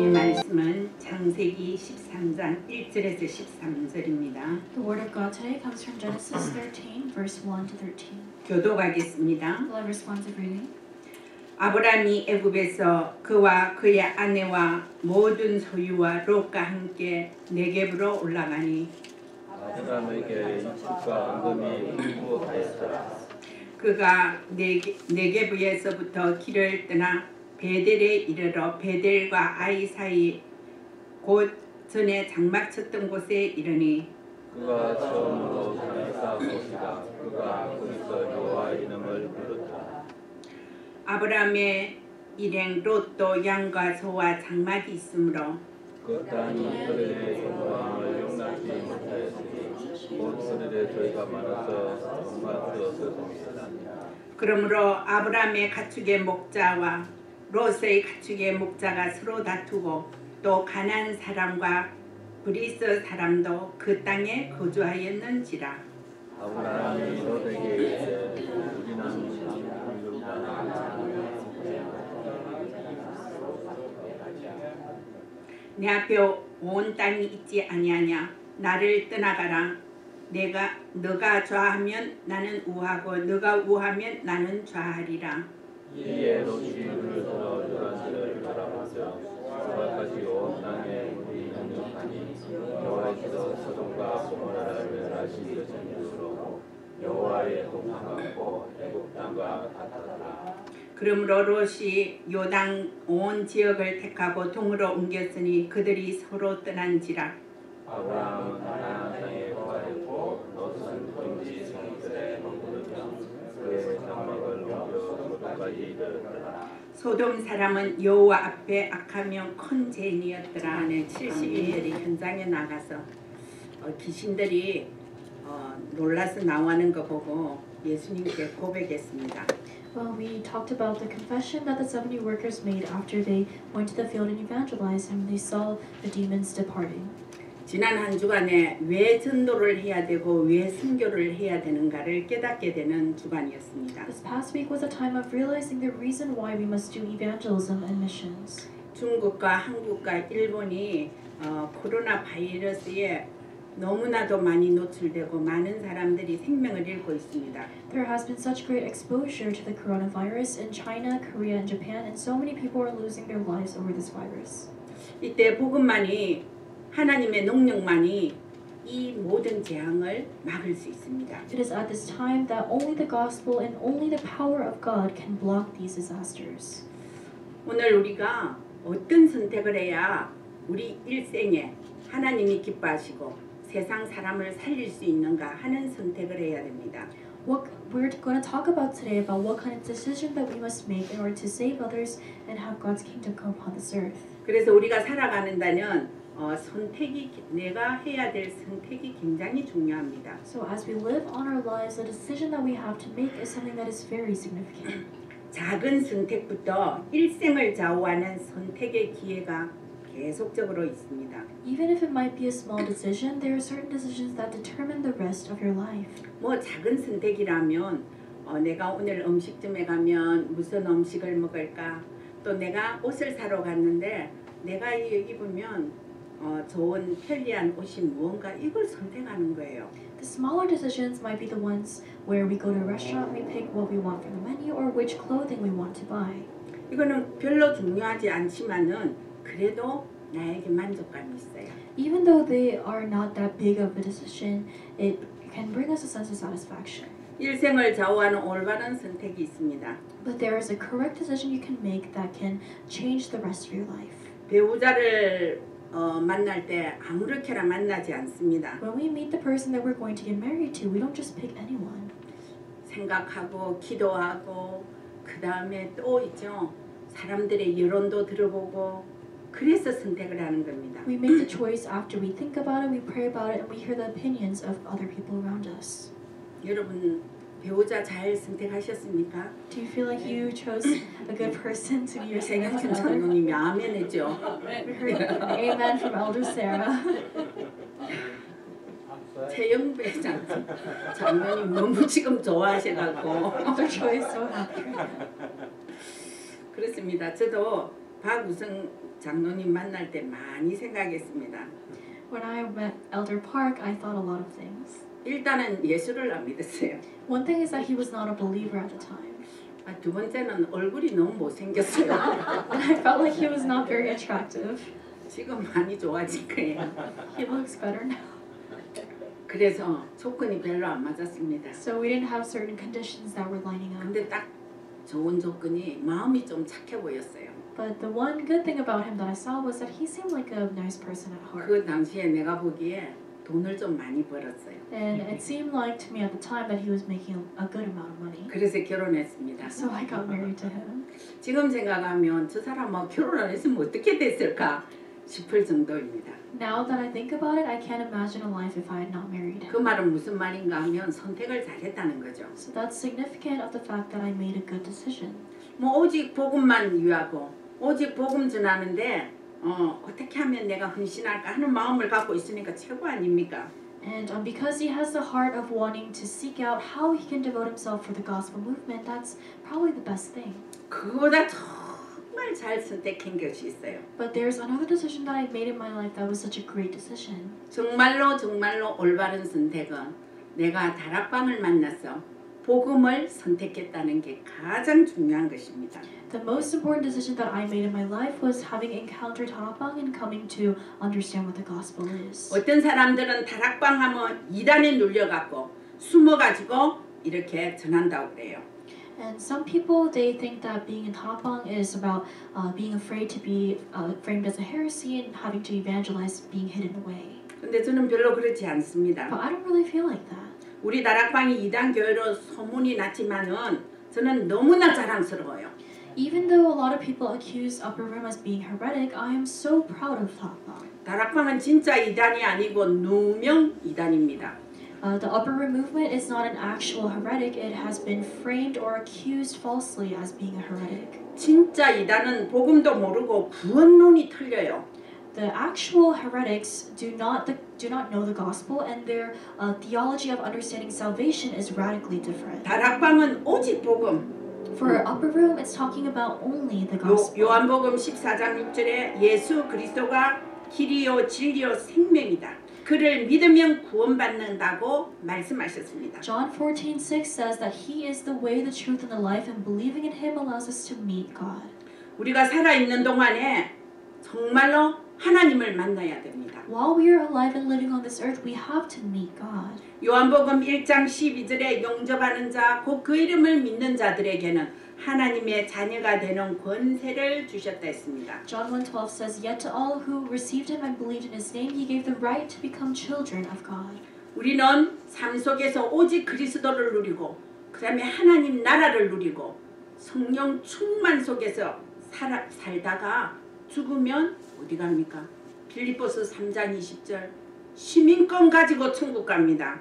하나님의 말씀은 창세기 13장 1절에서 13절입니다. The word of God today comes from Genesis 13, verse 1 to 13. 교독하겠습니다. We'll have responsive reading. 아브라함이 애굽에서 그와 그의 아내와 모든 소유와 롯과 함께 네겝으로 올라가니 아브라함에게 이삭과 은금이 풍부하였더라. 그가 네겝에서부터 길을 떠나 베델에 이르러 베델과 아이 사이 곧 전에 장막 쳤던 곳에 이르니 그가 처음으로 산에 쌓은 곳이다. 그가 거기서 여호와 이름을 부르더라. 아브라함의 일행 롯도 양과 소와 장막이 있으므로 그 땅이 그들의 소망을 용납지 못하였으니 곧 그들의 죄가 많아서 정말 되었습니다. 그러므로 아브라함의 가축의 목자와 롯의 가축의 목자가 서로 다투고 또 가나안 사람과 브리스 사람도 그 땅에 거주하였는지라. 아브라함이 롯에게 이르되 우리는 내 앞에 온 땅이 있지 아니하냐. 나를 떠나가라. 너가 좌하면 나는 우하고 너가 우하면 나는 좌하리라. 이에 롯이 눈을 들어 요단지를 바라보며 저까지 온 땅에 물이 넉넉하니 여호와께서 소돔과 고모라를 멸하신 전으로 여호와의 공항하고 애굽 땅과 같았더라. 그러므로 롯이 요단 온 지역을 택하고 동으로 옮겼으니 그들이 서로 떠난지라. 아브라함은 가나안 땅에 거하였고 롯은 동지 성들에 머무르며 그의 장막을 옮겨 소돔까지 이르렀더라. 소돔 사람은 여호와 앞에 악하며 큰 죄인이었더라. 71년이 현장에 나가서 귀신들이 놀라서 나오는 거 보고 예수님께 고백했습니다. Well, we talked about the confession that the 70 workers made after they went to the field and evangelized and they saw the demons departing. 지난 한 주간에 왜 전도를 해야 되고 왜 선교를 해야 되는가를 깨닫게 되는 주간이었습니다. This past week was a time of realizing the reason why we must do evangelism and missions. 중국과 한국과 일본이 코로나 바이러스에 너무나도 많이 노출되고 많은 사람들이 생명을 잃고 있습니다. There has been such great exposure to the coronavirus in China, Korea, and Japan, and so many people are losing their lives over this virus. 이때 복음만이 하나님의 능력만이 이 모든 재앙을 막을 수 있습니다. It is at this time that only the gospel and only the power of God can block these disasters. 오늘 우리가 어떤 선택을 해야 우리 일생에 하나님이 기뻐하시고 세상 사람을 살릴 수 있는가 하는 선택을 해야 됩니다. What we're going to talk about today about what kind of decision that we must make in order to save others and have God's kingdom come upon this earth. 그래서 우리가 살아가는다면 선택이 내가 해야 될 선택이 굉장히 중요합니다. So as we live on our lives, the decision that we have to make is something that is very significant. 작은 선택부터 일생을 좌우하는 선택의 기회가 계속적으로 있습니다. Even if it might be a small decision, there are certain decisions that determine the rest of your life. 뭐 작은 선택이라면 내가 오늘 음식점에 가면 무슨 음식을 먹을까? 또 내가 옷을 사러 갔는데 내가 입으면 좋은 편리한 옷이 무언가 이걸 선택하는 거예요. The smaller decisions might be the ones where we go to a restaurant, we pick what we want from the menu or which clothing we want to buy. 이거는 별로 중요하지 않지만은 그래도 나에게 만족감이 있어요. Even though they are not that big of a decision, it can bring us a sense of satisfaction. 일생을 좌우하는 올바른 선택이 있습니다. But there is a correct decision you can make that can change the rest of your life. 배우자를 만날 때 아무렇게나 만나지 않습니다. When we meet the person that we're going to get married to, we don't just pick anyone. 생각하고 기도하고 그 다음에 또 있죠. 사람들의 여론도 들어보고 그래서 선택을 하는 겁니다. We make the choice after we think about it, we pray about it, and we hear the opinions of other people around us. 여러분 배우자 잘 선택하셨습니까? Do you feel like you chose a good person to be your 최경준 significant other? 장로님이 아멘했죠. We heard an amen from Elder Sarah. 최영배 장로님 너무 지금 좋아하셔갖고 Elder Joy is so happy. 그렇습니다. 저도 박우성 장로님 만날 때 많이 생각했습니다. When I met Elder Park, I thought a lot of things. 일단은 예수를 안 믿었어요. One thing is that he was not a believer at the time. 두 번째는 얼굴이 너무 못생겼어요. And I felt like he was not very attractive. 지금 많이 좋아진 거예요. He looks better now. 그래서 조건이 별로 안 맞았습니다. So we didn't have certain conditions that were lining up. 근데 딱 좋은 조건이 마음이 좀 착해 보였어요. But the one good thing about him that I saw was that he seemed like a nice person at heart. 그 당시에 내가 보기에 돈을 좀 많이 벌었어요. And it seemed like to me at the time that he was making a good amount of money. 그래서 결혼했습니다. So I got married to him. 지금 생각하면 저 사람하고 결혼 안 했으면 어떻게 됐을까 싶을 정도입니다. Now that I think about it, I can't imagine a life if I had not married 그 him. 말은 무슨 말인가 하면 선택을 잘했다는 거죠. So that's significant of the fact that I made a good decision. 뭐 오직 복음만 위하고 오직 복음 전하는데 어떻게 하면 내가 헌신할까 하는 마음을 갖고 있으니까 최고 아닙니까? And because he has the heart of wanting to seek out how he can devote himself for the gospel movement, that's probably the best thing. 그거보다 정말 잘 선택한 것이 있어요. But there's another decision that I made in my life that was such a great decision. 정말로 올바른 선택은 내가 다락방을 만나서 복음을 선택했다는 게 가장 중요한 것입니다. The most important decision that I made in my life was having encountered Tarapang and coming to understand what the gospel is. 어떤 사람들은 다락방 하면 이단에 눌려갖고 숨어가지고 이렇게 전한다고 그래요. And some people, they think that being in Tarapang is about being afraid to be framed as a heresy and having to evangelize being hidden away. 근데 저는 별로 그렇지 않습니다. But I don't really feel like that. 우리 다락방이 이단 교회로 소문이 났지만은 저는 너무나 자랑스러워요. Even though a lot of people accuse Upper Room as being heretic, I am so proud of Tarapang. 다락방은 진짜 이단이 아니고 누명 이단입니다. The Upper Room movement is not an actual heretic. It has been framed or accused falsely as being a heretic. 진짜 이단은 복음도 모르고 구원론이 틀려요. The actual heretics do not know the gospel, and their theology of understanding salvation is radically different. 다락방은 오직 복음. For Upper Room, it's talking about only the gospel. 요한복음 14장 6절에 예수 그리스도가 길이요 진리요 생명이다. 그를 믿으면 구원받는다고 말씀하셨습니다. John 14:6 says that He is the way, the truth, and the life, and believing in Him allows us to meet God. 우리가 살아있는 동안에 정말로 하나님을 만나야 됩니다. While we are alive and living on this earth, we have to meet God. 요한복음 1장 12절에 영접하는 자, 곧 그 이름을 믿는 자들에게는 하나님의 자녀가 되는 권세를 주셨다 했습니다. John 1:12 says, Yet to all who received Him and believed in His name, He gave the right to become children of God. 우리는 삶 속에서 오직 그리스도를 누리고 그 다음에 하나님 나라를 누리고 성령 충만 속에서 살다가 죽으면 어디 갑니까? 빌립보서 3장 20절 시민권 가지고 천국 갑니다.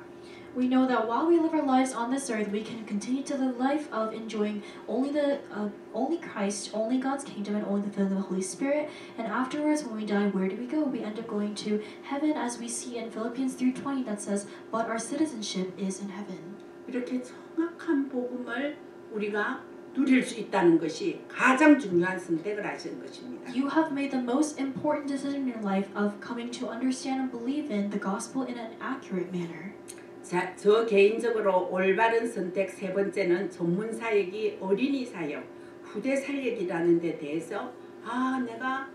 We know that while we live our lives on this earth, we can continue to live life of enjoying only Christ, only God's kingdom, and only the filling of the Holy Spirit. And afterwards, when we die, where do we go? We end up going to heaven, as we see in Philippians 3:20 that says, "But our citizenship is in heaven." 이렇게 정확한 복음을 우리가 누릴 수 있다는 것이 가장 중요한 선택을 하시는 것입니다. You have made the most important decision in your life of coming to understand and believe in the gospel in an accurate manner. 자, 저 개인적으로 올바른 선택 세 번째는 전문 사역이 어린이 사역, 후대 사역이라는 데 대해서 내가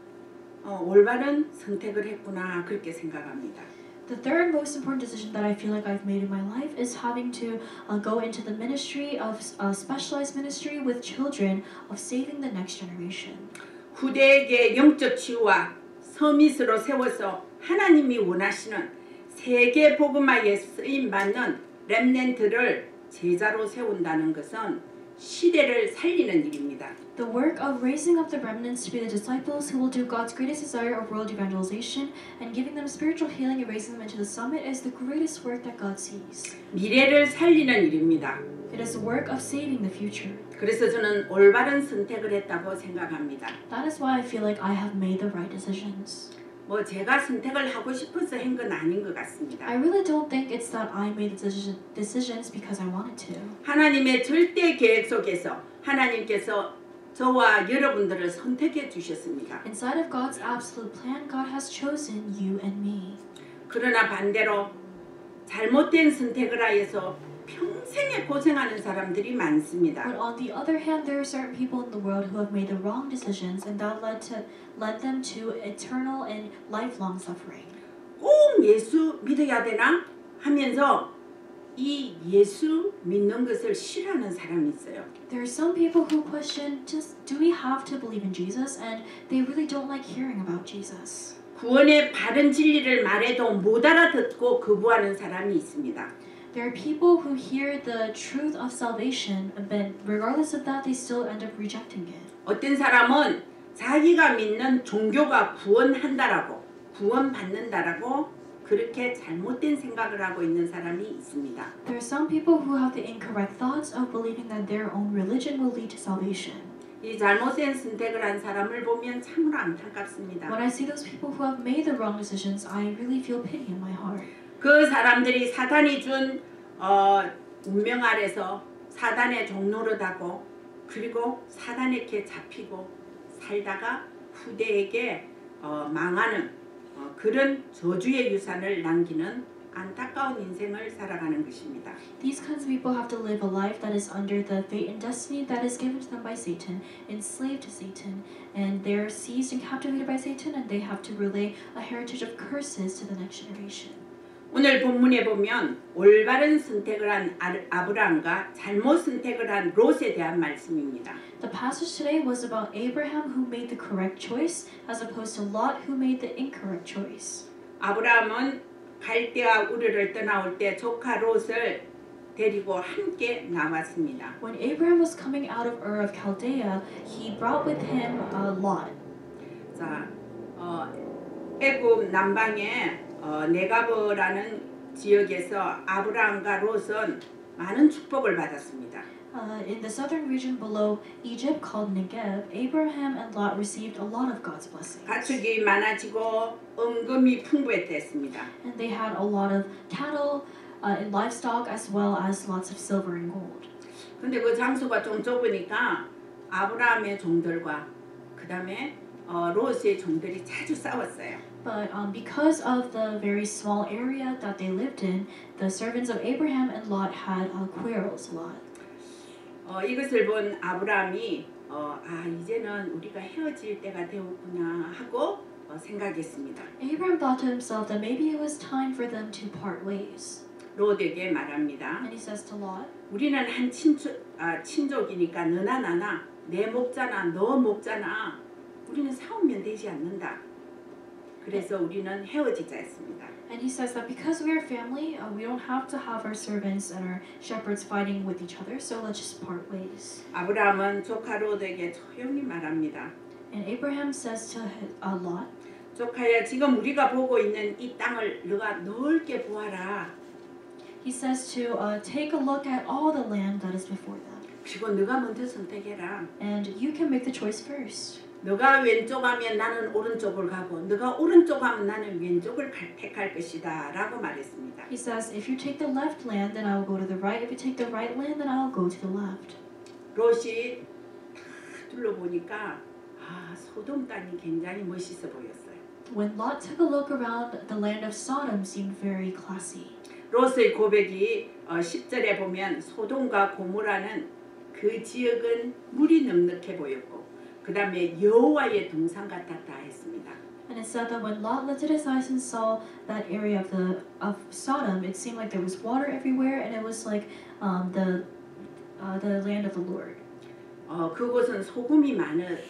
올바른 선택을 했구나 그렇게 생각합니다. The third most important decision that I feel like I've made in my life is having to go into the ministry of specialized ministry with children of saving the next generation. 후대에게 영적 치유와 서밋으로 세워서 하나님이 원하시는 세계 복음화에 쓰임 받는 렘넌트를 제자로 세운다는 것은 시대를 살리는 일입니다. The work of raising up the remnants to be the disciples who will do God's greatest desire of world evangelization and giving them spiritual healing and raising them into the summit is the greatest work that God sees. 미래를 살리는 일입니다. It is the work of saving the future. 그래서 저는 올바른 선택을 했다고 생각합니다. That is why I feel like I have made the right decisions. 뭐 제가 선택을 하고 싶어서 한 건 아닌 것 같습니다. I really don't think it's that I made the decisions because I wanted to. 하나님의 절대 계획 속에서 하나님께서 저와 여러분들을 선택해 주셨습니다. Inside of God's absolute plan, God has chosen you and me. 그러나 반대로 잘못된 선택을 하여서 평생에 고생하는 사람들이 많습니다. But on the other hand, there are certain people in the world who have made the wrong decisions, and that led them to eternal and lifelong suffering. 꼭 예수 믿어야 되나 하면서 이 예수 믿는 것을 싫어하는 사람이 있어요. There are some people who question, just do we have to believe in Jesus? And they really don't like hearing about Jesus. 구원의 바른 진리를 말해도 못 알아듣고 거부하는 사람이 있습니다. There are people who hear the truth of salvation, but regardless of that, they still end up rejecting it. 어떤 사람은 자기가 믿는 종교가 구원한다라고 구원받는다라고 그렇게 잘못된 생각을 하고 있는 사람이 있습니다. There are some people who have the incorrect thoughts of believing that their own religion will lead to salvation. 이 잘못된 선택을 한 사람을 보면 참으로 안타깝습니다. When I see those people who have made the wrong decisions, I really feel pity in my heart. 그 사람들이 사단이 준 운명 아래서 사단의 종노릇하고 그리고 사단에게 잡히고 살다가 후대에게 망하는 그런 저주의 유산을 남기는 안타까운 인생을 살아가는 것입니다. These kinds of people have to live a life that is under the fate and destiny that is given to them by Satan, enslaved to Satan, and they're seized and captivated by Satan, and they have to relay a heritage of curses to the next generation. 오늘 본문에 보면 올바른 선택을 한 아브라함과 잘못 선택을 한 롯에 대한 말씀입니다. The passage today was about Abraham who made the correct choice as opposed to Lot who made the incorrect choice. 아브라함은 갈대아 우르를 떠나올 때 조카 롯을 데리고 함께 나왔습니다. When Abraham was coming out of Ur of Chaldea, he brought with him Lot. 자, 애굽 남방에 네가브라는 지역에서 아브라함과 롯은 많은 축복을 받았습니다. In the southern region below Egypt called Negev, Abraham and Lot received a lot of God's blessings. 가축이 많아지고 은금이 풍부했습니다. And they had a lot of cattle and livestock as well as lots of silver and gold. 근데 그 장소가 좀 좁으니까 아브라함의 종들과 그 다음에 롯의 종들이 자주 싸웠어요. But because of the very small area that they lived in, the servants of Abraham and Lot had quarrels a lot. 이것을 본 아브라함이 이제는 우리가 헤어질 때가 되었구나 하고 생각했습니다. Abraham thought to himself that maybe it was time for them to part ways. 롯에게 말합니다. And he says to Lot, 우리는 한 친족이니까 너나 나나 내 목자나 너 목자나 우리는 싸우면 되지 않는다. 그래서 우리는 헤어지자 했습니다. and he says that because we are family, we don't have to have our servants and our shepherds fighting with each other, so let's just part ways. 아브라함은 조카 롯에게 조용히 말합니다. And Abraham says to Lot, 조카야, 지금 우리가 보고 있는 이 땅을 너가 넓게 보아라. he says to take a look at all the land that is before them. 그리고 너가 먼저 선택해라. And you can make the choice first. 너가 왼쪽 하면 나는 오른쪽을 가고 너가 오른쪽 하면 나는 왼쪽을 택할 것이다 라고 말했습니다. He says, if you take the left land, then I will go to the right. If you take the right land, then I will go to the left. 롯이 다 둘러보니까 소돔 땅이 굉장히 멋있어 보였어요. When Lot took a look around, the land of Sodom seemed very classy. 롯의 고백이 10절에 보면 소돔과 고모라는 그 지역은 물이 넉넉해 보였고 그 다음에 여호와의 동산 같았다 했습니다. And it said that when Lot lifted his eyes and saw that area of Sodom, it seemed like there was water everywhere, and it was like the land of the Lord. 그곳은 소금이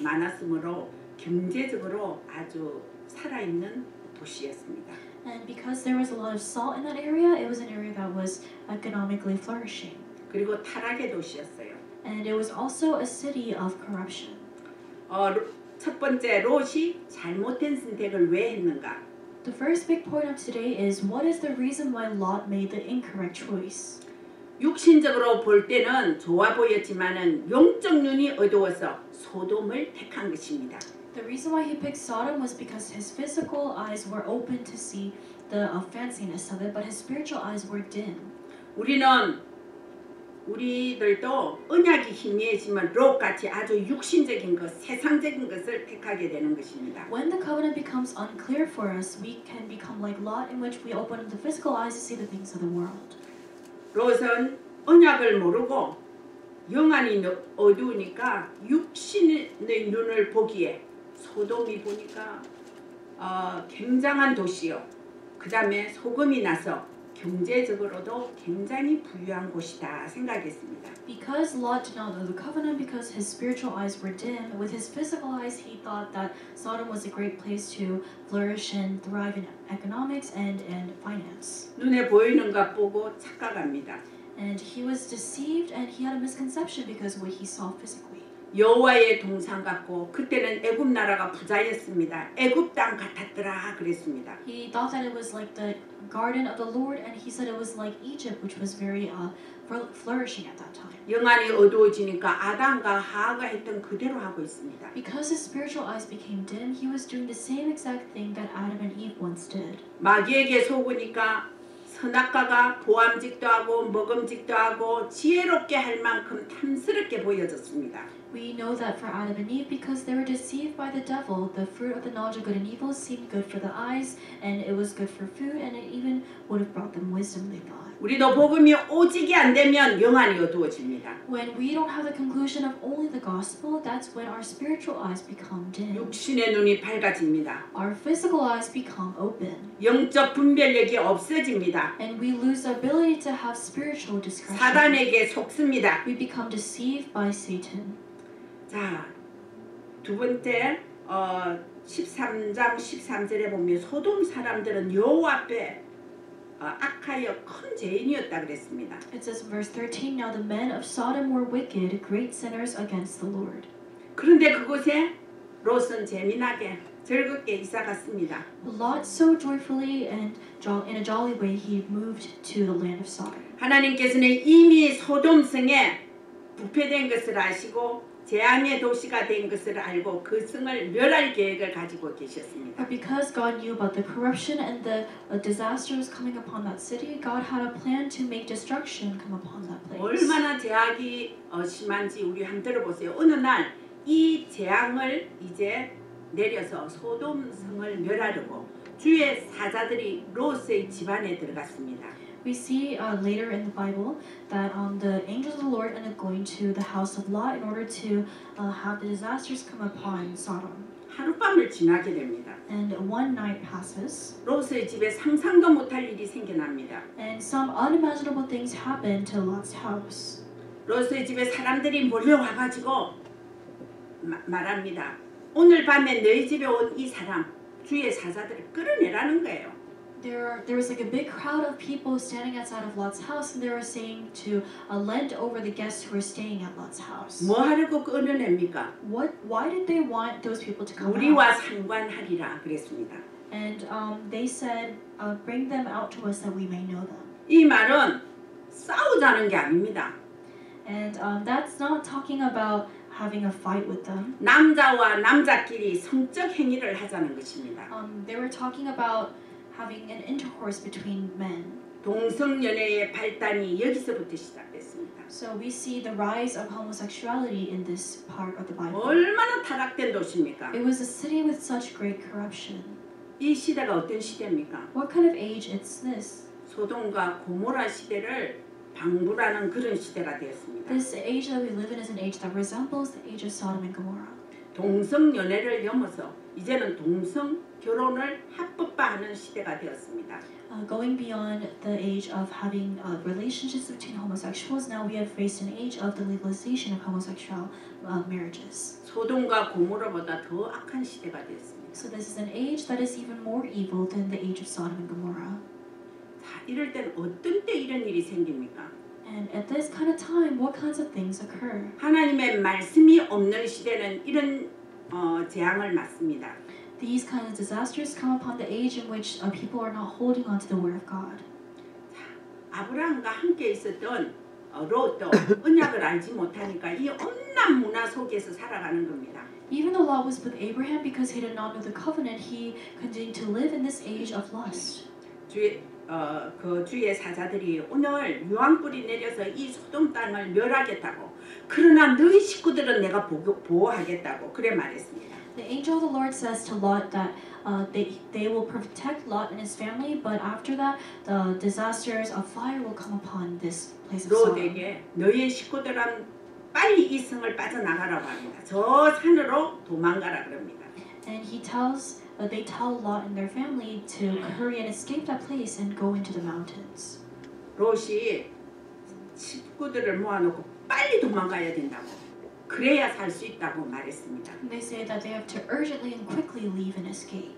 많았으므로 경제적으로 아주 살아있는 도시였습니다. And because there was a lot of salt in that area, it was an area that was economically flourishing. 그리고 타락의 도시였어요. And it was also a city of corruption. 첫 번째 롯이 잘못된 선택을 왜 했는가? The first big point of today is what is the reason why Lot made the incorrect choice? 육신적으로 볼 때는 좋아 보였지만은 영적 눈이 어두워서 소돔을 택한 것입니다. The reason why he picked Sodom was because his physical eyes were open to see the fanciness of it, but his spiritual eyes were dim. 우리는 우리들도 언약이 희미해지면 롯같이 아주 육신적인 것, 세상적인 것을 택하게 되는 것입니다. When the covenant becomes unclear for us, we can become like Lot, in which we open the physical eyes to see the things of the world. 롯은 언약을 모르고 영안이 어두우니까 육신의 눈을 보기에 소돔이 보니까 굉장한 도시요. 그 다음에 소금이 나서 경제적으로도 굉장히 부유한 곳이다 생각했습니다. Because Lot did not know the covenant, because his spiritual eyes were dim, with his physical eyes he thought that Sodom was a great place to flourish and thrive in economics and finance. 눈에 보이는 것 보고 착각합니다. And he was deceived and he had a misconception because of what he saw physically. 여호와의 동산 같고 그때는 애굽 나라가 부자였습니다. 애굽 땅 같았더라 그랬습니다. He thought that it was like the garden of the Lord, and he said it was like Egypt, which was very flourishing at that time. 영안이 어두워지니까 아담과 하와가 했던 그대로 하고 있습니다. Because his spiritual eyes became dim, he was doing the same exact thing that Adam and Eve once did. 마귀에게 속으니까 선악과가 보암직도 하고 먹음직도 하고 지혜롭게 할 만큼 탐스럽게 보여졌습니다. We know that for Adam and Eve, because they were deceived by the devil, the fruit of the knowledge of good and evil seemed good for the eyes, and it was good for food, and it even would have brought them wisdom, they thought. 우리도 복음이 오직이 안 되면 영안이 어두워집니다. When we don't have the conclusion of only the gospel, that's when our spiritual eyes become dim. 육신의 눈이 밝아집니다. Our physical eyes become open. 영적 분별력이 없어집니다. And we lose the ability to have spiritual discretion. 사단에게 속습니다. We become deceived by Satan. 자, 두 번째 13장 13절에 보면 소돔 사람들은 여호와 앞에 악하여 큰 죄인이었다 그랬습니다. It says in verse 13, Now the men of Sodom were wicked, great sinners against the Lord. 그런데 그곳에 롯은 재미나게 즐겁게 이사 갔습니다. Lot so joyfully and in a jolly way he moved to the land of Sodom. 하나님께서는 이미 소돔 성에 부패된 것을 아시고 재앙의 도시가 된 것을 알고 그 성을 멸할 계획을 가지고 계셨습니다. But because God knew about the corruption and the disasters coming upon that city, God had a plan to make destruction come upon that place. 얼마나 재앙이 심한지 우리 한번 들어보세요. 어느 날 이 재앙을 이제 내려서 소돔 성을 멸하려고 주의 사자들이 롯의 집안에 들어갔습니다. We see later in the Bible that the angels of the Lord ended up going to the house of Lot in order to have the disasters come upon Sodom. 하룻밤을 지나게 됩니다. And one night passes. 롯의 집에 상상도 못할 일이 생겨납니다. And some unimaginable things happen to Lot's house. 롯의 집에 사람들이 몰려와가지고 말합니다. 오늘 밤에 너희 집에 온 이 사람 주의 사자들을 끌어내라는 거예요. There was like a big crowd of people standing outside of Lot's house, and they were saying to lend over the guests who were staying at Lot's house. 뭐 하려고 끌어냅니까? Why did they want those people to come 우리와 out? 상관하리라 그랬습니다. And they said, bring them out to us that we may know them. 이 말은 싸우자는 게 아닙니다. And that's not talking about having a fight with them. 남자와 남자끼리 성적 행위를 하자는 것입니다. They were talking about having an intercourse between men. 동성연애의 발단이 여기서부터 시작됐습니다. So we see the rise of homosexuality in this part of the Bible. 얼마나 타락된 도시입니까? It was a city with such great corruption. 이 시대가 어떤 시대입니까? What kind of age is this? 소돔과 고모라 시대를 방불하는 그런 시대가 되었습니다. This age that we live in is an age that resembles the age of Sodom and Gomorrah. 동성연애를 넘어서 이제는 동성 결혼을 합법화하는 시대가 되었습니다. Going beyond the age of having relationships between homosexuals, now we have faced an age of the legalization of homosexual marriages. 소돔과 고모라보다 더 악한 시대가 되었습니다. So this is an age that is even more evil than the age of Sodom and Gomorrah. 자, 이럴 땐 어떤 때 이런 일이 생깁니까? And at this kind of time, what kinds of things occur? 하나님의 말씀이 없는 시대는 이런 재앙을 맞습니다. These kinds of disasters come upon the age in which people are not holding on to the word of God. 아브라함과 함께 있었던 롯도 언약을 알지 못하니까 이 온갖 문화 속에서 살아가는 겁니다. Even though Lot was with Abraham, because he did not know the covenant, he continued to live in this age of lust. 주의 그 주의 사자들이 오늘 유황불이 내려서 이 소돔 땅을 멸하겠다고. 그러나 너희 식구들은 내가 보호하겠다고 그래 말했습니다. The angel of the Lord says to Lot that they will protect Lot and his family, but after that, the disasters of fire will come upon this place of Sodom. 롯에게 너희 식구들은 빨리 이 성을 빠져나가라고 합니다. 저 산으로 도망가라 그럽니다. And they tell Lot and their family to hurry and escape that place and go into the mountains. 롯이 식구들을 모아놓고 빨리 도망가야 된다고. 그래야 살 수 있다고 말했습니다. And they say that they have to urgently and quickly leave and escape.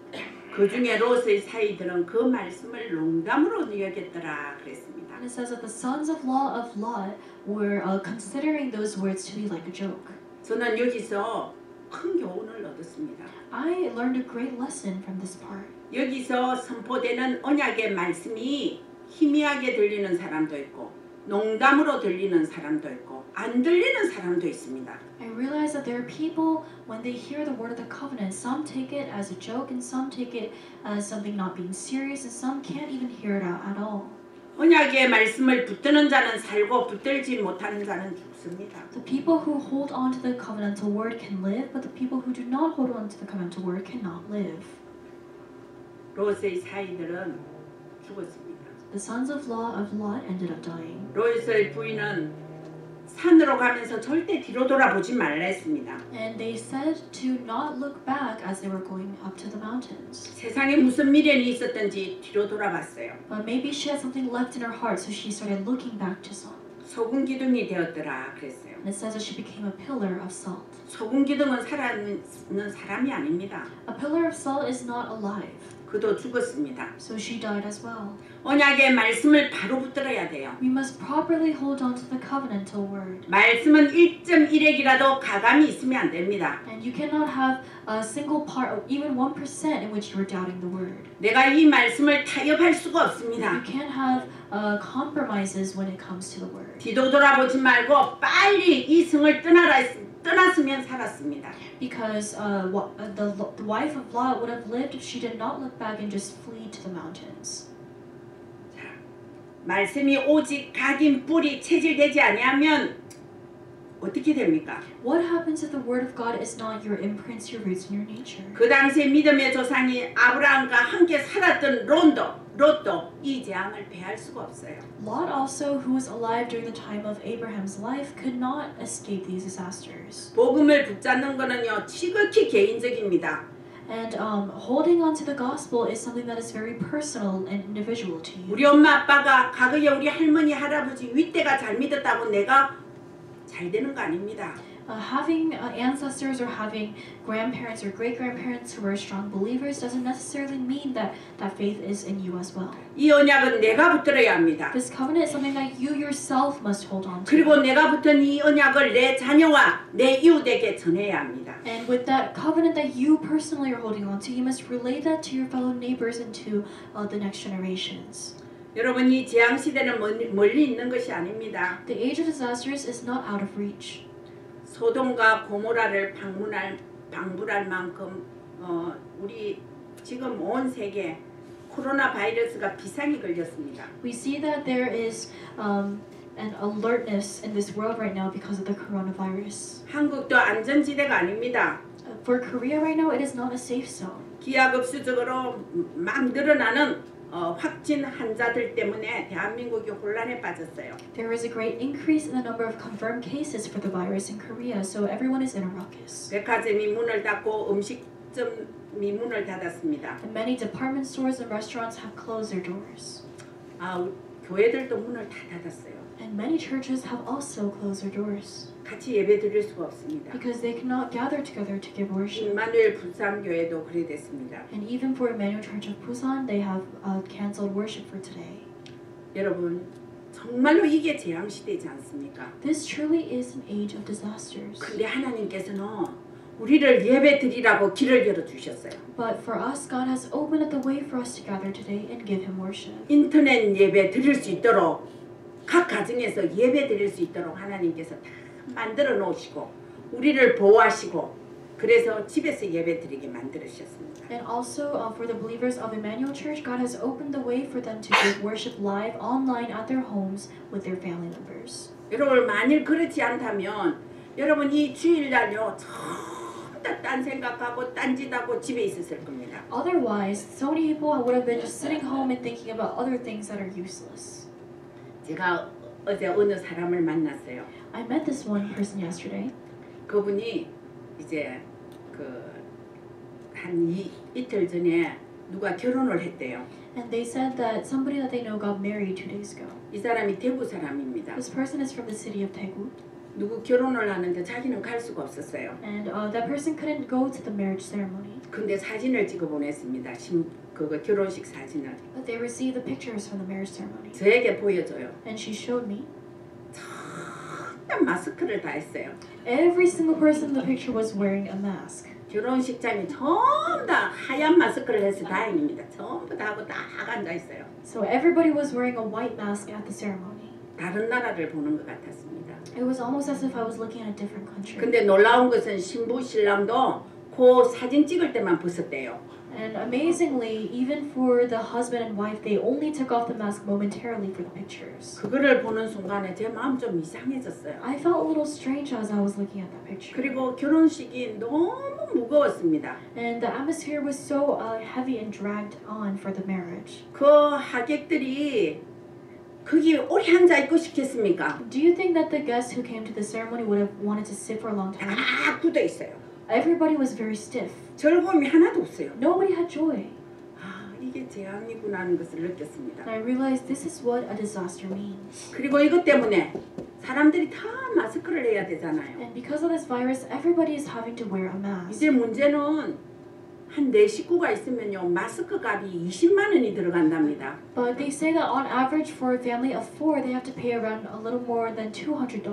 그 중에 롯의 사이들은 그 말씀을 농담으로 여겼더라 그랬습니다. And it says that the sons of Lot were considering those words to be like a joke. 저는 여기서 큰 교훈을 얻었습니다. I learned a great lesson from this part. 여기서 선포되는 언약의 말씀이 희미하게 들리는 사람도 있고 농담으로 들리는 사람도 있고 안 들리는 사람도 있습니다. I realize that there are people, when they hear the word of the covenant, some take it as a joke and some take it as something not being serious and some can't even hear it out at all. 언약의 말씀을 붙드는 자는 살고 붙들지 못하는 자는 죽습니다. The people who hold on to the covenantal word can live, but the people who do not hold on to the covenantal word cannot live. 롯의 사이들은 죽었습니다. The sons of Lot ended up dying. 롯의 부인은 산으로 가면서 절대 뒤로 돌아보지 말라 했습니다. And they said to not look back as they were going up to the mountains. 세상에 무슨 미련이 있었던지 뒤로 돌아봤어요. But maybe she had something left in her heart, so she started looking back to Sodom. 소금 기둥이 되었더라 그랬어요. And it says that she became a pillar of salt. 소금 기둥은 살아있는 사람이 아닙니다. A pillar of salt is not alive, 그도 죽었습니다. so she died as well. 언약의 말씀을 바로 붙들어야 돼요. We must properly hold on to the covenantal word. 말씀은 1.1핵이라도 가감이 있으면 안 됩니다. And you cannot have a single part, or even 1% in which you are doubting the word. 내가 이 말씀을 타협할 수가 You 없습니다. can't have compromises when it comes to the word. 뒤도 돌아보지 말고 빨리 이 성을 떠났으면 살았습니다. Because the wife of Lot would have lived if she did not look back and just flee to the mountains. 말씀이 오직 각인 뿌리 체질되지 아니하면 어떻게 됩니까? What happens if the word of God is not your imprints, your roots, and your nature? 그 당시에 믿음의 조상이 아브라함과 함께 살았던 롯도 이 재앙을 피할 수가 없어요. Lot also, who was alive during the time of Abraham's life, could not escape these disasters. 복음을 붙잡는 거는요 지극히 개인적입니다. And holding on to the gospel is something that is very personal and individual to you. 우리 엄마 아빠가 과거에 우리 할머니 할아버지 윗대가 잘 믿었다고 내가 잘 되는 거 아닙니다. Having ancestors or having grandparents or great-grandparents who are strong believers doesn't necessarily mean that that faith is in you as well. 이 언약은 내가 붙들어야 합니다. This covenant is something that you yourself must hold on to. 그리고 내가 붙은 이 언약을 내 자녀와 내 이웃에게 전해야 합니다. And with that covenant that you personally are holding on to, you must relay that to your fellow neighbors and to the next generations. 여러분 이 재앙 시대는 멀리 있는 것이 아닙니다. The age of disasters is not out of reach. 소돔과 고모라를 방불할 만큼 우리 지금 온 세계 코로나 바이러스가 비상이 걸렸습니다. We see that there is an alertness in this world right now because of the coronavirus. 한국도 안전지대가 아닙니다. For Korea right now, it is not a safe zone. 기하급수적으로 막 늘어나는 확진 환자들 때문에 대한민국이 혼란에 빠졌어요. There is a great increase in the number of confirmed cases for the virus in Korea, so everyone is in a ruckus. 백화점이 문을 닫고 음식점이 문을 닫았습니다. And many department stores and restaurants have closed their doors. 교회들도 문을 다 닫았어요. And many churches have also closed their doors. 같이 예배 드릴 수가 없습니다. Because they cannot gather together to give worship. 임마누엘 부산교회도 그래 됐습니다. And even for Emmanuel Church of Busan, they have canceled worship for today. 여러분 정말로 이게 재앙 시대지 않습니까? This truly is an age of disasters. 근데 하나님께서는 우리를 예배 드리라고 길을 열어 주셨어요. But for us, God has opened up the way for us to gather today and give Him worship. 인터넷 예배 드릴 수 있도록 각 가정에서 예배 드릴 수 있도록 하나님께서 다 만들어 놓으시고 우리를 보호하시고 그래서 집에서 예배드리게 만들으셨습니다. And also for the believers of Emmanuel Church, God has opened the way for them to give worship live online at their homes with their family members. 여러분 만일 그렇지 않다면 여러분 이 주일날요 전부 딴 생각하고 딴짓하고 집에 있었을 겁니다. Otherwise, so many people would have been just sitting home and thinking about other things that are useless. 제가 어제 어느 사람을 만났어요. I met this one person yesterday. 그분이 이제 한 이틀 전에 누가 결혼을 했대요. And they said that somebody that they know got married 2 days ago. 이 사람이 대구 사람입니다. This person is from the city of Daegu. 누구 결혼을 하는데 자기는 갈 수가 없었어요. And that person couldn't go to the marriage ceremony. 근데 사진을 찍어 보냈습니다. 그거 결혼식 사진을. But they received the pictures from the marriage ceremony. 저에게 보여줘요. And she showed me. 참 마스크를 다 했어요. Every single person in the picture was wearing a mask. 결혼식장이 전부 다 하얀 마스크를 해서 다행입니다. 전부 다 하고 딱 앉아 있어요. So everybody was wearing a white mask at the ceremony. 다른 나라를 보는 것 같았습니다. It was almost as if I was looking at a different country. 근데 놀라운 것은 신부 신랑도 그 사진 찍을 때만 벗었대요. And amazingly, even for the husband and wife, they only took off the mask momentarily for the pictures. 그거를 보는 순간에 제 마음 좀 이상해졌어요. I felt a little strange as I was looking at that picture. 그리고 결혼식이 너무 무거웠습니다. And the atmosphere was so heavy and dragged on for the marriage. 그 하객들이 거기 오래 앉아 있고 싶겠습니까? Do you think that the guests who came to the ceremony would have wanted to sit for a long time? 다 굳어 있어요. Everybody was very stiff. 즐거움이 하나도 없어요. Nobody had joy. 아, 이게 재앙이구나 하는 것을 느꼈습니다. And I realized this is what a disaster means. 그리고 이것 때문에 사람들이 다 마스크를 해야 되잖아요. And because of this virus, everybody is having to wear a mask. 이제 문제는 한 4식구가 있으면요 마스크 값이 20만 원이 들어간답니다. But they say that on average for a family of 4, they have to pay around a little more than $200.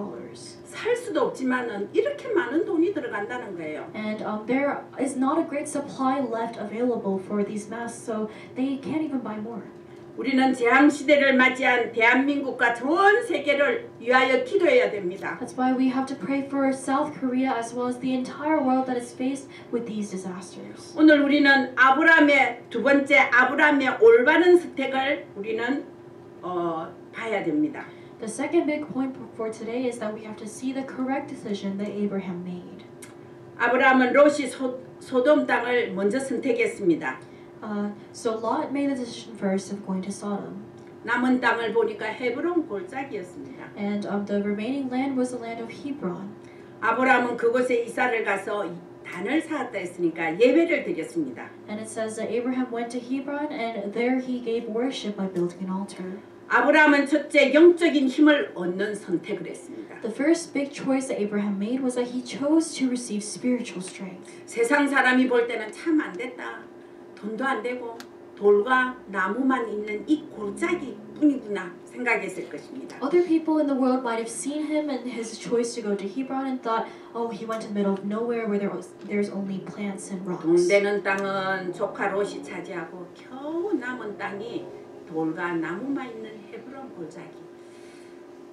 살 수도 없지만은 이렇게 많은 돈이 들어간다는 거예요. And there is not a great supply left available for these masks, so they can't even buy more. 우리는 재앙 시대를 맞이한 대한민국과 전 세계를 위하여 기도해야 됩니다. That's why we have to pray for South Korea as well as the entire world that is faced with these disasters. 오늘 우리는 아브라함의 두 번째 아브라함의 올바른 선택을 우리는 봐야 됩니다. The second big point for today is that we have to see the correct decision that Abraham made. 아브라함은 롯이 소돔 땅을 먼저 선택했습니다. So Lot made the decision first of going to Sodom. 남은 땅을 보니까 헤브론 골짜기였습니다. And the remaining land was the land of Hebron. 아브라함은 그곳에 이사를 가서 단을 쌓았다 했으니까 예배를 드렸습니다. And it says that Abraham went to Hebron and there he gave worship by building an altar. 아브라함은 첫째 영적인 힘을 얻는 선택을 했습니다. The first big choice that Abraham made was that he chose to receive spiritual strength. 세상 사람이 볼 때는 참 안 됐다. 돈도 안 되고 돌과 나무만 있는 이 골짜기 뿐이구나 생각했을 것입니다. Other people in the world might have seen him and his choice to go to Hebron and thought, oh, he went to the middle of nowhere where there's only plants and 돈 rocks. 되는 땅은 조카 롯이 차지하고 겨우 남은 땅이 돌과 나무만 있는 헤브론 골짜기.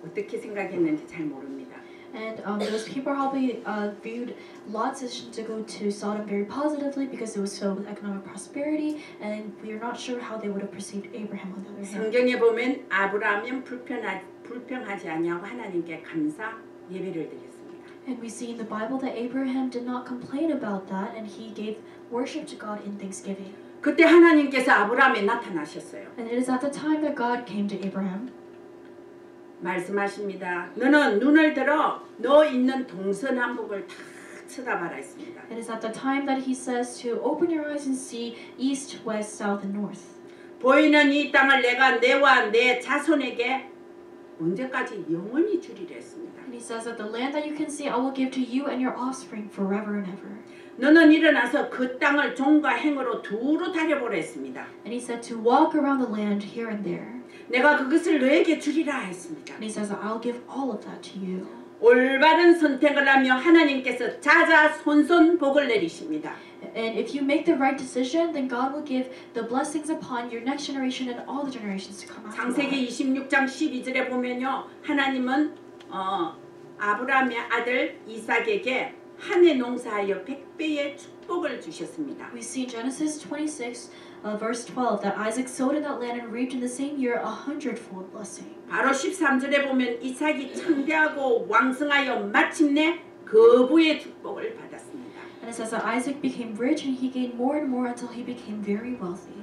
어떻게 생각했는지 잘 모릅니다. And those people probably viewed Lot's decision to go to Sodom very positively because it was filled with economic prosperity, and we are not sure how they would have perceived Abraham on the other hand. 성경에 보면 아브라함은 불평하지 아니하고 하나님께 감사 예배를 드렸습니다. And we see in the Bible that Abraham did not complain about that, and he gave worship to God in thanksgiving. 그때 하나님께서 아브라함에 나타나셨어요. And it is at the time that God came to Abraham. 말씀하십니다. 너는 눈을 들어 너 있는 동서남북을 다 쳐다봐라 했습니다. It is at the time that he says to open your eyes and see east, west, south, and north. 보이는 이 땅을 내가 내와 내 자손에게 언제까지 영원히 주리라 했습니다. And he says that the land that you can see I will give to you and your offspring forever and ever. 너는 일어나서 그 땅을 종과 행으로 두루 다려보라 했습니다. And he said to walk around the land here and there. 내가 그것을 너에게 주리라 했습니다. And he says that I'll give all of that to you. 올바른 선택을 하며 하나님께서 자자손손 복을 내리십니다. And if you make the right decision, then God will give the blessings upon your next generation and all the generations to come after 창세기 that. 26장 12절에 보면요. 하나님은 아브라함의 아들 이삭에게 한 해 농사하여 100배의 축복을 주셨습니다. We see in Genesis 26, verse 12, that Isaac sowed in that land and reaped in the same year 100-fold blessing. 바로 13절에 보면 이삭이 창대하고 왕성하여 마침내 거부의 축복을 받았습니다. And it says that Isaac became rich and he gained more and more until he became very wealthy.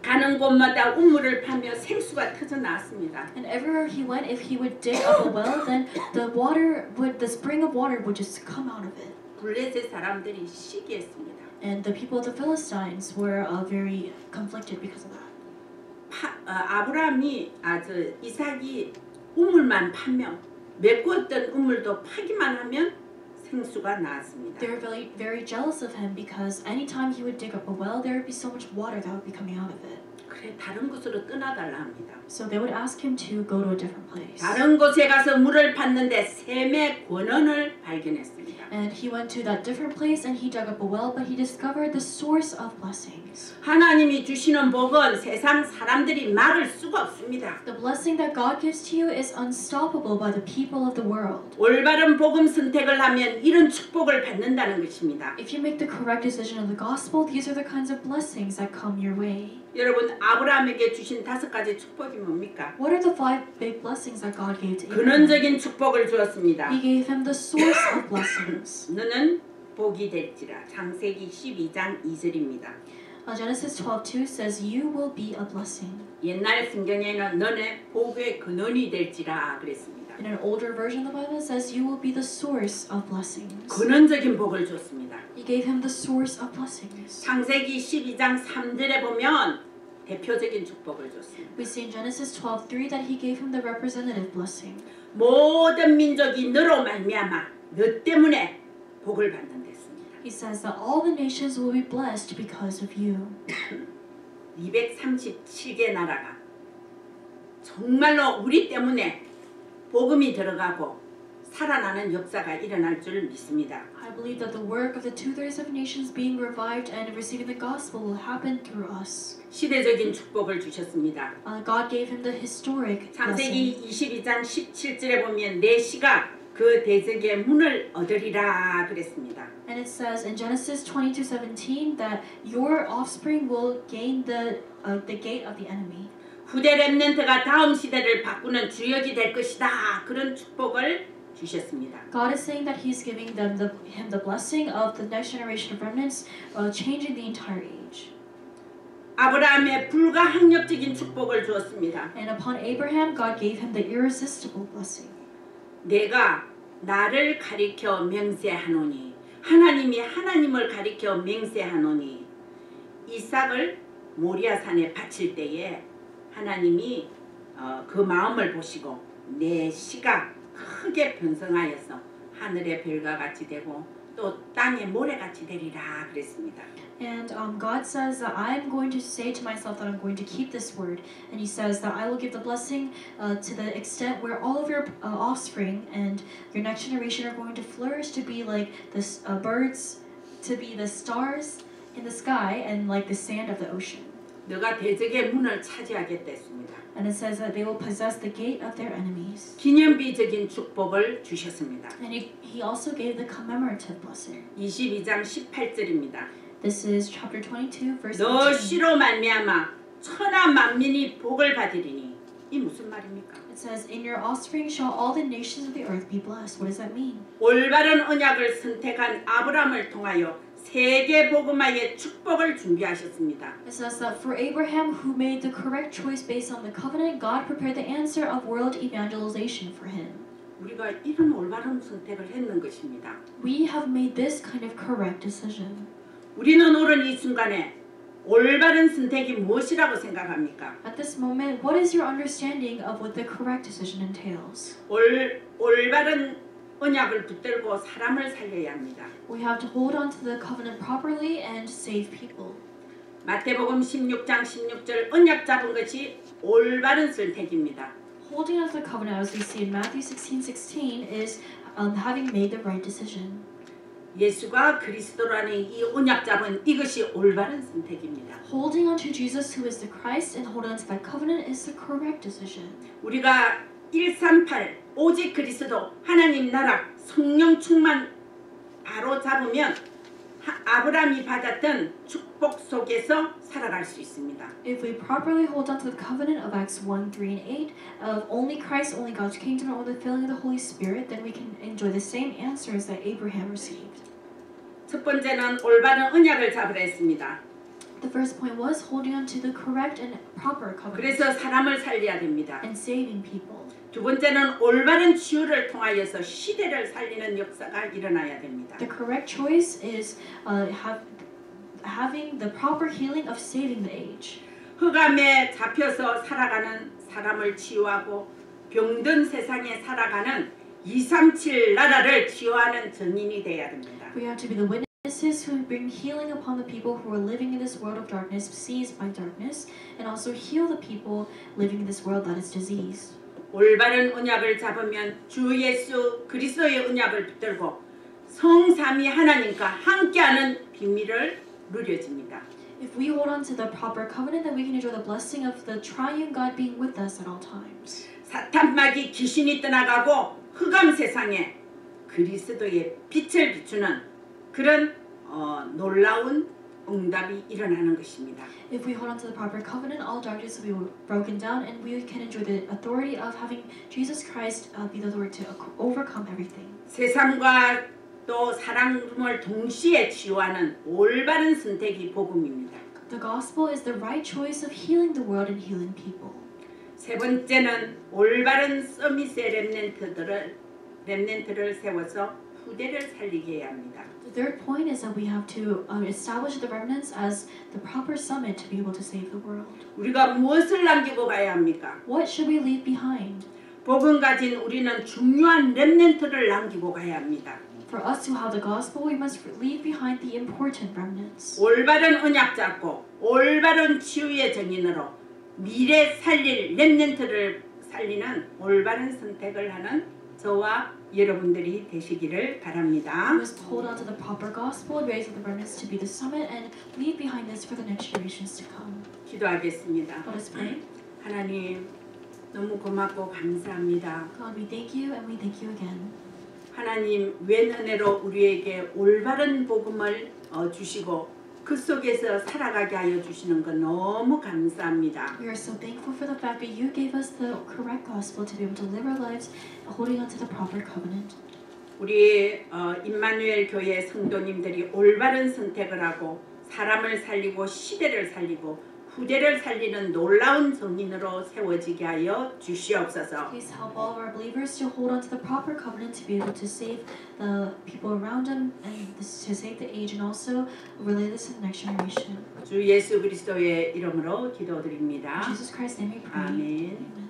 가는 곳마다 우물을 파며 생수가 터져 나왔습니다. And everywhere he went, if he would dig up a well, then the spring of water would just come out of it. 블레셋 사람들이 시기했습니다. And the people of the Philistines were very conflicted because of that. 이삭이 우물만 파며 메꾸었던 우물도 파기만 하면 생수가 나왔습니다. They were very, very jealous of him because anytime he would dig up a well, there would be so much water that would be coming out of it. 그래 다른 곳으로 떠나달라 합니다. So they would ask him to go to a different place. 다른 곳에 가서 물을 팠는데 샘의 권원을 발견했습니다. And he went to that different place and he dug up a well, but he discovered the source of blessings. 하나님이 주시는 복은 세상 사람들이 막을 수가 없습니다. The blessing that God gives to you is unstoppable by the people of the world. 올바른 복음 선택을 하면 이런 축복을 받는다는 것입니다. If you make the correct decision of the gospel, these are the kinds of blessings that come your way. 여러분 아브라함에게 주신 5가지 축복이 뭡니까? What are the 5 big blessings that God gave to Abraham? 근원적인 축복을 주었습니다. He gave him the source of blessings. 너는 복이 될지라. 창세기 12장 2절입니다. Genesis 12:2 says, "You will be a blessing." 옛날 성경에는 너네 복의 근원이 될지라 그랬습니다. In an older version of the Bible, it says, "You will be the source of blessings." 근원적인 복을 줬습니다. He gave him the source of blessings. 창세기 12장 3절에 보면 대표적인 축복을 줬습니다. We see in Genesis 12:3 that he gave him the representative blessing. 모든 민족이 너로 말미암아 너 때문에 복을 받는 됐습니다. He says that all the nations will be blessed because of you. 237개 나라가 정말로 우리 때문에 복음이 들어가고 살아나는 역사가 일어날 줄 믿습니다. I believe that the work of the 2/3 of nations being revived and receiving the gospel will happen through us. 시대적인 축복을 주셨습니다. God gave him the historic blessing. 창세기 22장 17절에 보면 내 씨가 그 대적의 문을 얻으리라 그랬습니다. And it says in Genesis 22:17 that your offspring will gain the gate of the enemy. 후대 렘넌트가 다음 시대를 바꾸는 주역이 될 것이다. 그런 축복을 주셨습니다. God is saying that He's giving him the blessing of the next generation of remnants, changing the entire age. 아브라함의 불가항력적인 축복을 주었습니다. And upon Abraham, God gave him the irresistible blessing. 내가 나를 가리켜 맹세하노니 하나님이 하나님을 가리켜 맹세하노니 이삭을 모리아산에 바칠 때에 하나님이 그 마음을 보시고 내 씨가 크게 번성하여서 하늘의 별과 같이 되고 또 땅의 모래같이 되리라 그랬습니다. And God says that I am going to say to myself that I'm going to keep this word. And He says that I will give the blessing to the extent where all of your offspring and your next generation are going to flourish to be like the birds, to be the stars in the sky and like the sand of the ocean. 너가 대적의 문을 차지하겠다. And it says that they will possess the gate of their enemies. 기념비적인 축복을 주셨습니다. And He also gave the commemorative blessing. 22장 18절입니다. This is chapter 22, verse 너 18. 씨로 말미암아 천하 만민이 복을 받으리니 이 무슨 말입니까? It says, "In your offspring shall all the nations of the earth be blessed." What does that mean? 올바른 언약을 선택한 아브라함을 통하여 세계 복음화의 축복을 준비하셨습니다. It says that for Abraham, who made the correct choice based on the covenant, God prepared the answer of world evangelization for him. 우리가 이런 올바른 선택을 했는 것입니다. We have made this kind of correct decision. 우리는 오늘 이 순간에 올바른 선택이 무엇이라고 생각합니까? At this moment, what is your understanding of what the correct decision entails? 올바른 언약을 붙들고 사람을 살려야 합니다. We have to hold on to the covenant properly and save people. 마태복음 16장 16절 언약 잡은 것이 올바른 선택입니다. Holding on to the covenant, as we see in Matthew 16:16, is having made the right decision. 예수가 그리스도라는 이 언약 잡은 이것이 올바른 선택입니다. Holding on to Jesus, who is the Christ, and holding on to that covenant is the correct decision. 우리가 138 오직 그리스도 하나님 나라 성령 충만 바로 잡으면 아브라함이 받았던 축복 속에서 살아갈 수 있습니다. If we properly hold on to the covenant of Acts 1, 3, and 8, of only Christ, only God's kingdom, and only the filling of the Holy Spirit, then we can enjoy the same answers that Abraham received. 첫 번째는 올바른 언약을 잡으라 했습니다. The first point was holding on to the correct and proper covenant 그래서 사람을 살려야 됩니다. and saving people. 두 번째는 올바른 치유를 통하여서 시대를 살리는 역사가 일어나야 됩니다. The correct choice is having the proper healing of saving the age. 흑암에 잡혀서 살아가는 사람을 치유하고 병든 세상에 살아가는 237 나라를 치유하는 증인이 되어야 됩니다. We have to be the witnesses who bring healing upon the people who are living in this world of darkness, seized by darkness, and also heal the people living in this world that is diseased. 올바른 언약을 잡으면 주 예수 그리스도의 언약을 붙들고 성삼위 하나님과 함께하는 비밀을 누려집니다. If we hold on to the proper covenant, then we can enjoy the blessing of the triune God being with us at all times. 사탄마귀 귀신이 떠나가고 흑암 세상에 그리스도의 빛을 비추는 그런 놀라운 응답이 일어나는 것입니다. If we hold on to the proper covenant, all darkness will be broken down, and we can enjoy the authority of having Jesus Christ be the authority to overcome everything. 세상과 또 사랑을 동시에 치유하는 올바른 선택이 복음입니다. The gospel is the right choice of healing the world and healing people. 세 번째는 올바른 서밋의 렘넌트를 세워서 후대를 살리게 해야 합니다. The third point is that we have to establish the remnants as the proper summit to be able to save the world. 우리가 무엇을 남기고 가야 합니까? What should we leave behind? 복음 가진 우리는 중요한 렘넌트를 남기고 가야 합니다. For us to have the gospel, we must leave behind the important remnants. 올바른 언약 잡고 올바른 치유의 증인으로 미래 살릴 렘넌트를 살리는 올바른 선택을 하는 저와 여러분들이 되시기를 바랍니다. We must hold on to the proper gospel, raise up the remnants to be the summit, and leave behind this for the next generations to come. 기도하겠습니다. Let us pray. 하나님 너무 고맙고 감사합니다. God, we thank you and we thank you again. 하나님 웬 은혜로 우리에게 올바른 복음을 주시고 그 속에서 살아가게 하여 주시는 것 너무 감사합니다. We are so thankful for the fact that you gave us the correct gospel to be able to live our lives holding on to the proper covenant. 우리 임마누엘 교회 성도님들이 올바른 선택을 하고 사람을 살리고 시대를 살리고 후대를 살리는 놀라운 정인으로 세워지게 하여 주시옵소서. Please help all of our believers to hold on to the proper covenant to be able to save the people around them and to save the age and also relay this to the next generation. 주 예수 그리스도의 이름으로 기도드립니다. In Jesus Christ's name we pray. 아멘. Amen.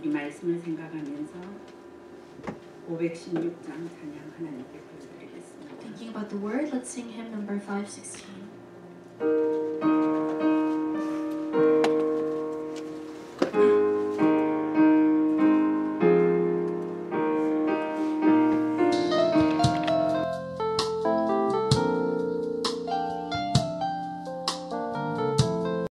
우리 말씀을 생각하면서 516장 찬양 하나님께 부르드리겠습니다. Thinking about the word, let's sing hymn number 516.